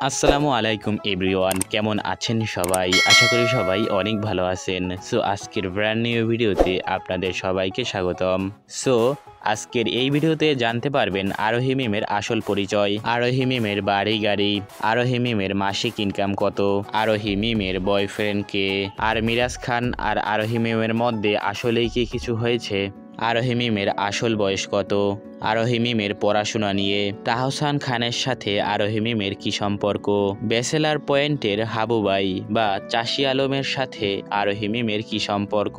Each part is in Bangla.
আসসালামু আলাইকুম এভরিওয়ান, কেমন আছেন সবাই? আশা করি সবাই অনেক ভালো আছেন। সো আজকের ব্র্যান্ড নিউ ভিডিওতে আপনাদের সবাইকে স্বাগতম। সো আজকের এই ভিডিওতে জানতে পারবেন আরোহী মিমের আসল পরিচয়, আরোহী মিমের বাড়ি গাড়ি, আরোহী মিমের মাসিক ইনকাম কত, আরোহী মিমের বয়ফ্রেন্ড কে, আর মিরাজ খান আর আরোহী মিমের মধ্যে আসলেই কি কিছু হয়েছে, আরোহী মিমের আসল বয়স কত, আরোহী মিমের পড়াশোনা নিয়ে, তাহসান খানের সাথে আরোহী মিমের কি সম্পর্ক, ব্যাচেলার পয়েন্টের হাবুবাই বা চাষি আলমের সাথে আরোহী মিমের কি সম্পর্ক,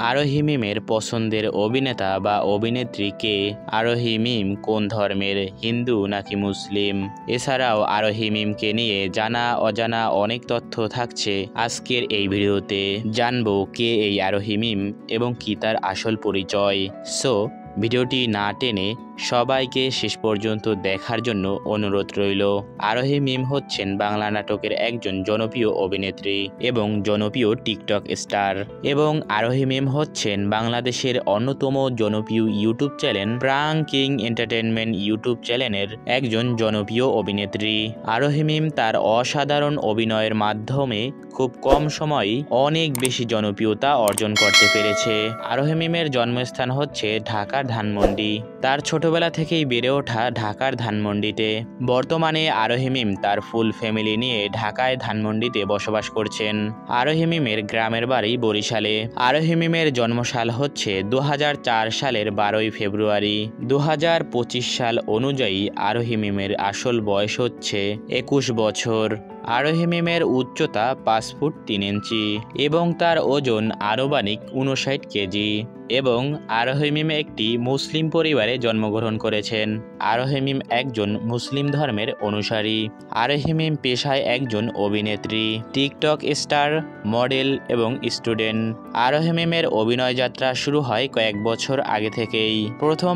আরোহী মিমের পছন্দের অভিনেতা বা অভিনেত্রী কে, আরোহী মিম কোন ধর্মের, হিন্দু নাকি মুসলিম। এছাড়াও আরোহী মিমকে নিয়ে জানা অজানা অনেক তথ্য থাকছে আজকের এই ভিডিওতে। জানবো কে এই আরোহী মিম এবং কি তার আসল পরিচয়। সো ভিডিওটি না টেনে সবাইকে শেষ পর্যন্ত দেখার জন্য অনুরোধ রইল। আরোহী মিম হচ্ছেন বাংলা নাটকের একজন জনপ্রিয় অভিনেত্রী এবং জনপ্রিয় টিকটক স্টার, এবং আরোহী মিম হচ্ছেন বাংলাদেশের অন্যতম জনপ্রিয় YouTube channel prank king entertainment YouTube চ্যানেলের একজন জনপ্রিয় অভিনেত্রী। আরোহী মিম তার অসাধারণ অভিনয়ের মাধ্যমে খুব কম সময়ে অনেক বেশি জনপ্রিয়তা অর্জন করতে পেরেছে। আরোহী মিমের জন্মস্থান হচ্ছে ঢাকার ধানমন্ডি। তার ছোটবেলা থেকেই বেড়ে ওঠা ঢাকার ধানমন্ডিতে। বর্তমানে আরোহী মিম তার ফুল ফ্যামিলি নিয়ে ঢাকায় ধানমন্ডিতে বসবাস করছেন। আরোহী মিমের গ্রামের বাড়ি বরিশালে। আরোহী মিমের জন্মসাল হচ্ছে 2004 সালের 12ই ফেব্রুয়ারি। 2025 সাল অনুযায়ী আরোহী মিমের আসল বয়স হচ্ছে 21 বছর। আরোহী মিমের উচ্চতা 5 ফুট 3 ইঞ্চি এবং তার ওজন আনুমানিক 59 কেজি, এবং আরোহী মিম একটি মুসলিম পরিবারে জন্মগ্রহণ করেছেন। আরোহী মিম একজন মুসলিম ধর্মের অনুসারী। আরোহী মিম পেশায় একজন অভিনেত্রী, টিকটক স্টার, মডেল এবং স্টুডেন্ট। আরোহী মিমের অভিনয় যাত্রা শুরু হয় কয়েক বছর আগে থেকেই।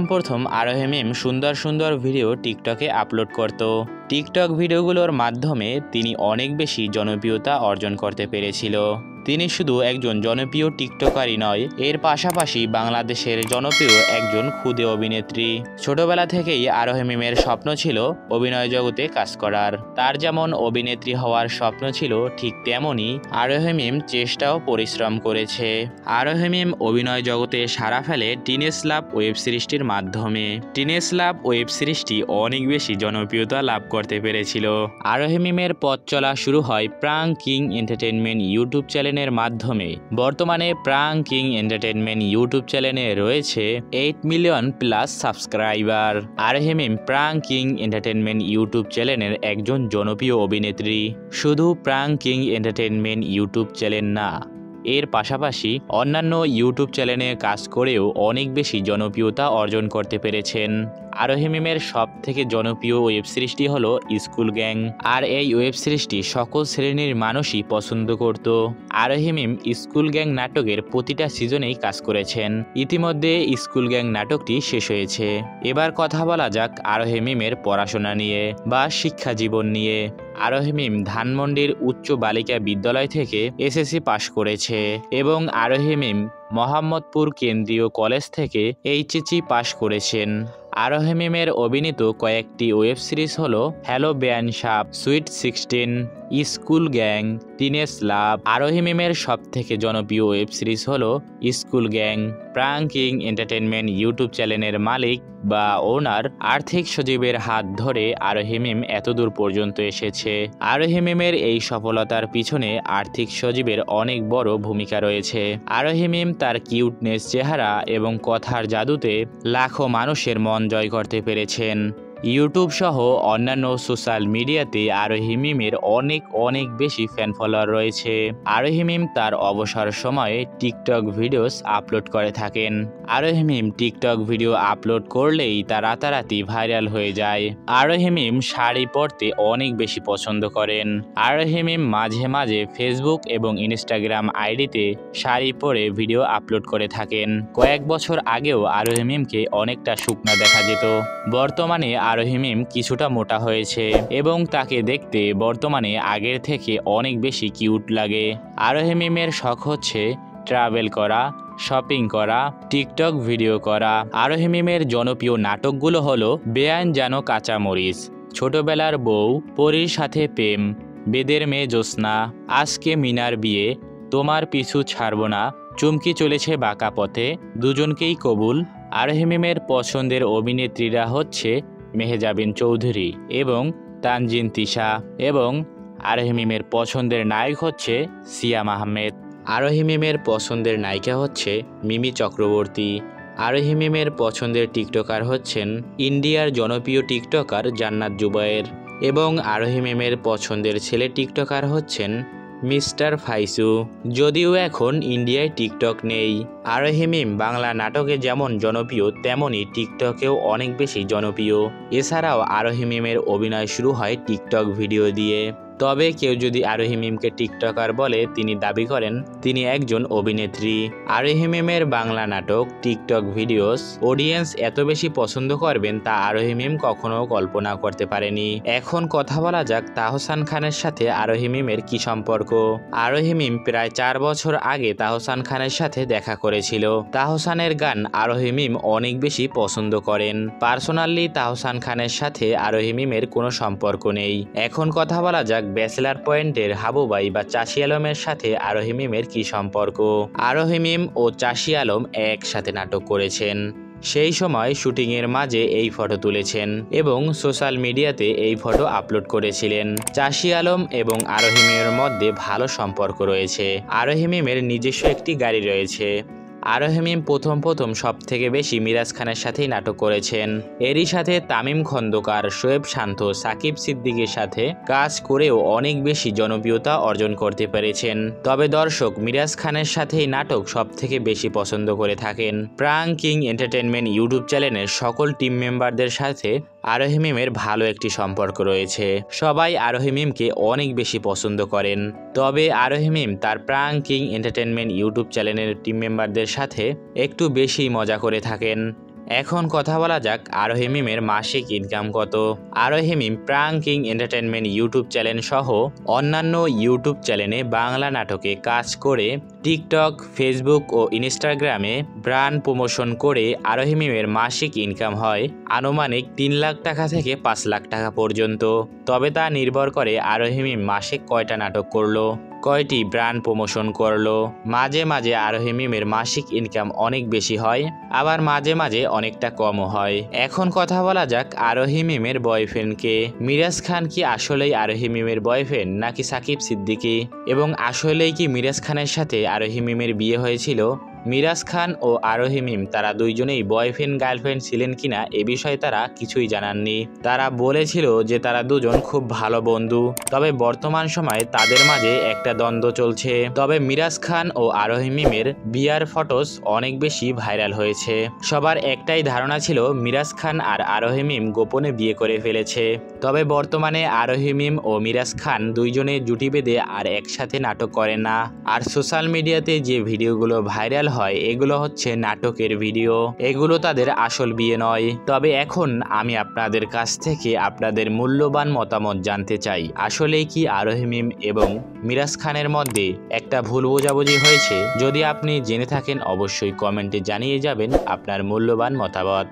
প্রথম আরোহী মিম সুন্দর সুন্দর ভিডিও টিকটকে আপলোড করত। টিকটক ভিডিওগুলোর মাধ্যমে তিনি অনেক বেশি জনপ্রিয়তা অর্জন করতে পেরেছিল। তিনি শুধু একজন জনপ্রিয় টিকটকারই নয়, এর পাশাপাশি বাংলাদেশের জনপ্রিয় একজন ক্ষুদে অভিনেত্রী। ছোটবেলা থেকেই আরোহী মিমের স্বপ্ন ছিল অভিনয় জগতে কাজ করার। তার যেমন অভিনেত্রী হওয়ার স্বপ্ন ছিল, ঠিক তেমনই আরোহী মিম চেষ্টাও পরিশ্রম করেছে। আরোহী মিম অভিনয় জগতে সাড়া ফেলে টিনেজ লাভ ওয়েব সিরিজটির মাধ্যমে। টিনেজ লাভ ওয়েব সিরিজটি অনেক বেশি জনপ্রিয়তা লাভ করতে পেরেছিল। আরোহী মিমের পথ চলা শুরু হয় প্রাং কিং এন্টারটেনমেন্ট ইউটিউব চ্যানেলের মাধ্যমে। বর্তমানে প্রাং কিং এন্টারটেনমেন্ট ইউটিউব চ্যানেলে রয়েছে 8 মিলিয়ন প্লাস সাবস্ক্রাইবার। আরোহী মিম প্রাং কিং এন্টারটেনমেন্ট ইউটিউব চ্যানেলের একজন জনপ্রিয় অভিনেত্রী। শুধু প্রাং কিং এন্টারটেনমেন্ট ইউটিউব চ্যানেল না, এর পাশাপাশি অন্যান্য ইউটিউব চ্যানেলে কাজ করেও অনেক বেশি জনপ্রিয়তা অর্জন করতে পেরেছেন। আরোহী মিমের সব থেকে জনপ্রিয় ওয়েব সিরিজটি হলো স্কুল গ্যাং, আর এই ওয়েব সিরিজটি সকল শ্রেণীর মানুষই পছন্দ করত। আরোহী মিম স্কুল গ্যাং নাটকের প্রতিটা সিজনেই কাজ করেছেন। ইতিমধ্যে স্কুল গ্যাং নাটকটি শেষ হয়েছে। এবার কথা বলা যাক আরোহী মিমের পড়াশোনা নিয়ে বা শিক্ষা জীবন নিয়ে। আরোহী মিম ধানমন্ডির উচ্চ বালিকা বিদ্যালয় থেকে এসএসসি পাশ করেছে এবং আরোহী মিম মোহাম্মদপুর কেন্দ্রীয় কলেজ থেকে এইচএসসি পাশ করেছেন। আরোহী মিমের অভিনীত কয়েকটি ওয়েব সিরিজ হলো হ্যালো বেআইন সাব, sweet 16, school gang, teenage love. Arohi মিমের সব থেকে জনপ্রিয় ওয়েব সিরিজ হলো school gang. Prank king entertainment YouTube চ্যানেলের মালিক বা ওনার আর্থিক সচিবের হাত ধরে আরোহী মিম এতদূর পর্যন্ত এসেছে। আরোহী মিমের এই সফলতার পিছনে আর্থিক সচিবের অনেক বড় ভূমিকা রয়েছে। আরোহী মিম তার কিউটনেস চেহারা এবং কথার জাদুতে লাখো মানুষের মন জয় করতে পেরেছেন। ইউটিউব সহ অন্যান্য সোশ্যাল মিডিয়াতে আরোহী মিমের অনেক বেশি ফ্যান ফলোয়ার রয়েছে। আরোহী মিম তার অবসর সময়ে টিকটক ভিডিওস আপলোড করে থাকেন। আরোহী মিম টিকটক ভিডিও আপলোড করলেই তা রাতারাতি ভাইরাল হয়ে যায়। আরোহী মিম শাড়ি পরতে অনেক বেশি পছন্দ করেন। আরোহী মিম মাঝে মাঝে ফেসবুক এবং ইনস্টাগ্রাম আইডিতে শাড়ি পরে ভিডিও আপলোড করে থাকেন। কয়েক বছর আগেও আরোহী মিমকে অনেকটা শুকনা দেখা যেত। বর্তমানে আরোহী মিম কিছুটা মোটা হয়েছে এবং তাকে দেখতে বর্তমানে আগের থেকে অনেক বেশি কিউট লাগে। আরোহী মিমের শখ হচ্ছে ট্রাভেল করা, শপিং করা, টিকটক ভিডিও করা। আরোহী মিমের জনপ্রিয় নাটকগুলো হলো বেআইন জানো কাঁচামরিচ, ছোটবেলার বউ, পরীর সাথে প্রেম, বেদের মেয়ে জ্যোৎস্না, আজকে মিনার বিয়ে, তোমার পিছু ছাড়ব না, চুমকি চলেছে বাঁকা পথে, দুজনকেই কবুল। আরোহী মিমের পছন্দের অভিনেত্রীরা হচ্ছে মেহজাবিন চৌধুরী এবং তানজিন তিশা, এবং আরোহী মিমের পছন্দের নায়ক হচ্ছে সিয়াম আহমেদ। আরোহী মিমের পছন্দের নায়িকা হচ্ছে মিমি চক্রবর্তী। আরোহী মিমের পছন্দের টিকটকার হচ্ছেন ইন্ডিয়ার জনপ্রিয় টিকটকার জান্নাত জুবায়ের, এবং আরোহী মিমের পছন্দের ছেলে টিকটকার হচ্ছেন মিস্টার ফাইসু। যদিও এখন ইন্ডিয়ায় টিকটক নেই, আরোহী মিম বাংলা নাটকে যেমন জনপ্রিয় তেমনই টিকটকেও অনেক বেশি জনপ্রিয়। এছাড়াও আরোহী মিমের অভিনয় শুরু হয় টিকটক ভিডিও দিয়ে। তবে কেউ যদি আরোহী মিমকে টিকটকার বলে, তিনি দাবি করেন তিনি একজন অভিনেত্রী। আরোহী মিমের বাংলা নাটক, টিকটক ভিডিওস অডিয়েন্স এত বেশি পছন্দ করবেন তা আরোহী মিম কখনো কল্পনা করতে পারেনি। এখন কথা বলা যাক তাহসান খানের সাথে আরোহী মিমের কি সম্পর্ক। আরোহী মিম প্রায় 4 বছর আগে তাহসান খানের সাথে দেখা করেছিল। তাহসানের গান আরোহী মিম অনেক বেশি পছন্দ করেন। পার্সোনালি তাহসান খানের সাথে আরোহী মিমের কোনো সম্পর্ক নেই। এখন কথা বলা যাক ব্যাচেলার পয়েন্টের হাবুবাই বা চাষি আলমের সাথে আরোহী মিমের কি সম্পর্ক। আরোহী মিম ও চাষি আলম একসাথে নাটক করেছেন। সেই সময় শুটিংয়ের মাঝে এই ফটো তুলেছেন এবং সোশ্যাল মিডিয়াতে এই ফটো আপলোড করেছিলেন। চাষি আলম এবং আরোহী মিমের মধ্যে ভালো সম্পর্ক রয়েছে। আরোহী মিমের নিজস্ব একটি গাড়ি রয়েছে। আরোহী মিম প্রথম সব থেকে বেশি মিরাজ খানের সাথেই নাটক করেছেন। এরই সাথে তামিম খন্দকার, শোয়েব শান্ত, সাকিব সিদ্দিকের সাথে কাজ করেও অনেক বেশি জনপ্রিয়তা অর্জন করতে পেরেছেন। তবে দর্শক মিরাজ খানের সাথেই নাটক সব থেকে বেশি পছন্দ করে থাকেন। প্রাঙ্ক কিং এন্টারটেনমেন্ট ইউটিউব চ্যানেলের সকল টিম মেম্বারদের সাথে আরোহী মিমের ভালো একটি সম্পর্ক রয়েছে। সবাই আরোহী মিমকে অনেক বেশি পছন্দ করেন। তবে আরোহী মিম তার প্রাঙ্ক কিং এন্টারটেনমেন্ট ইউটিউব চ্যানেলের টিম মেম্বারদের সাথে একটু বেশি মজা করে থাকেন। এখন কথা বলা যাক আরোহী মিমের মাসিক ইনকাম কত। Arohi Mim prank king entertainment YouTube channel সহ অন্যান্য ইউটিউব চ্যানেলে বাংলা নাটকে কাজ করে টিকটক, ফেসবুক ও ইনস্টাগ্রামে ব্র্যান্ড প্রমোশন করে আরোহী মিমের মাসিক ইনকাম হয় আনুমানিক 3 লাখ টাকা থেকে 5 লাখ টাকা পর্যন্ত। তবে তা নির্ভর করে আরোহী মিম মাসে কয়টা নাটক করলো, কয়টি ব্র্যান্ড প্রমোশন করলো। মাঝে মাঝে আরোহী মিমের মাসিক ইনকাম অনেক বেশি হয়, আবার মাঝে মাঝে অনেকটা কমও হয়। এখন কথা বলা যাক আরোহী মিমের বয়ফ্রেন্ডকে। মিরাজ খান কি আসলেই আরোহী মিমের বয়ফ্রেন্ড নাকি সাকিব সিদ্দিকী, এবং আসলেই কি মিরাজ খানের সাথে আরোহী মিমের বিয়ে হয়েছিল? মিরাজ খান ও আরোহী মিম তারা দুইজনেই বয়ফ্রেন্ড গার্লফ্রেন্ড ছিলেন কিনা এ বিষয়ে তারা কিছুই জানাননি। তারা বলেছিল যে তারা দুজন খুব ভালো বন্ধু। তবে বর্তমান সময়ে তাদের মাঝে একটা দ্বন্দ্ব চলছে। তবে মিরাজ খান ও আরোহী মিমের বিয়ার ফটোস অনেক বেশি ভাইরাল হয়েছে। সবার একটাই ধারণা ছিল মিরাজ খান আর আরোহী মিম গোপনে বিয়ে করে ফেলেছে। তবে বর্তমানে আরোহী মিম ও মিরাজ খান দুইজনে জুটি বেঁধে আর একসাথে নাটক করে না। আর সোশ্যাল মিডিয়াতে যে ভিডিওগুলো ভাইরাল হয় এগুলো হচ্ছে নাটকের ভিডিও, এগুলো তাদের আসল বিয়ে নয়। তবে এখন আমি আপনাদের কাছ থেকে আপনাদের মূল্যবান মতামত জানতে চাই, আসলে কি আরোহী মিম এবং মিরাজ খানের মধ্যে একটা ভুল বোঝাবুঝি হয়েছে? যদি আপনি জেনে থাকেন অবশ্যই কমেন্টে জানিয়ে যাবেন আপনার মূল্যবান মতামত।